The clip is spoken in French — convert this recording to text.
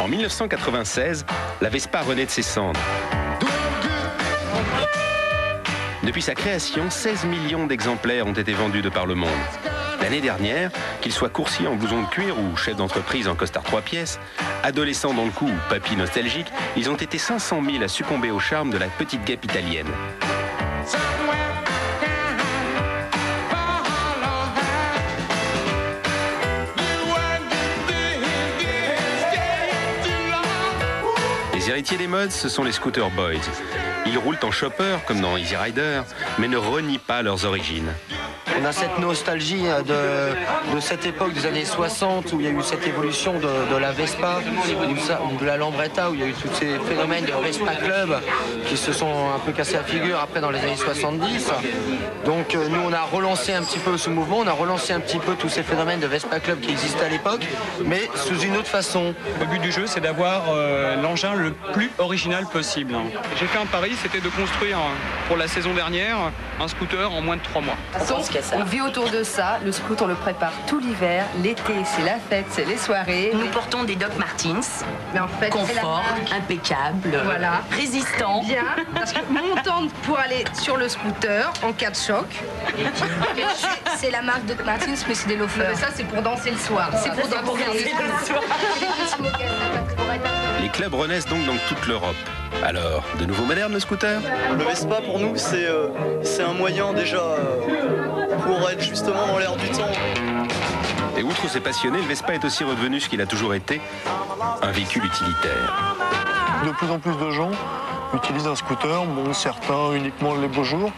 En 1996, la Vespa renaît de ses cendres. Depuis sa création, 16 millions d'exemplaires ont été vendus de par le monde. L'année dernière, qu'ils soient coursiers en blouson de cuir ou chefs d'entreprise en costard 3 pièces, adolescents dans le coup ou papis nostalgiques, ils ont été 500 000 à succomber au charme de la petite guêpe italienne. Les héritiers des modes, ce sont les Scooter Boys. Ils roulent en chopper, comme dans Easy Rider, mais ne renient pas leurs origines. On a cette nostalgie de cette époque des années 60 où il y a eu cette évolution de la Vespa, de la Lambretta, où il y a eu tous ces phénomènes de Vespa Club qui se sont un peu cassés la figure après dans les années 70. Donc nous on a relancé un petit peu ce mouvement, on a relancé un petit peu tous ces phénomènes de Vespa Club qui existaient à l'époque, mais sous une autre façon. Le but du jeu, c'est d'avoir l'engin le plus original possible. J'ai fait un pari, c'était de construire pour la saison dernière un scooter en moins de 3 mois. On vit autour de ça, le scoot on le prépare tout l'hiver, l'été c'est la fête, c'est les soirées. Nous portons des Doc Martens, mais en fait, confort, impeccable, voilà, résistant. Bien, parce que montante pour aller sur le scooter en cas de choc. C'est la marque Doc Martens, mais c'est des loafers. Mais ça c'est pour danser le soir. C'est pour danser le soir. Les clubs renaissent donc dans toute l'Europe. Alors, de nouveau moderne le scooter ? Le Vespa pour nous c'est un moyen déjà pour être justement dans l'air du temps. Et outre ces passionnés, le Vespa est aussi redevenu ce qu'il a toujours été, un véhicule utilitaire. De plus en plus de gens utilisent un scooter, bon certains uniquement les beaux jours.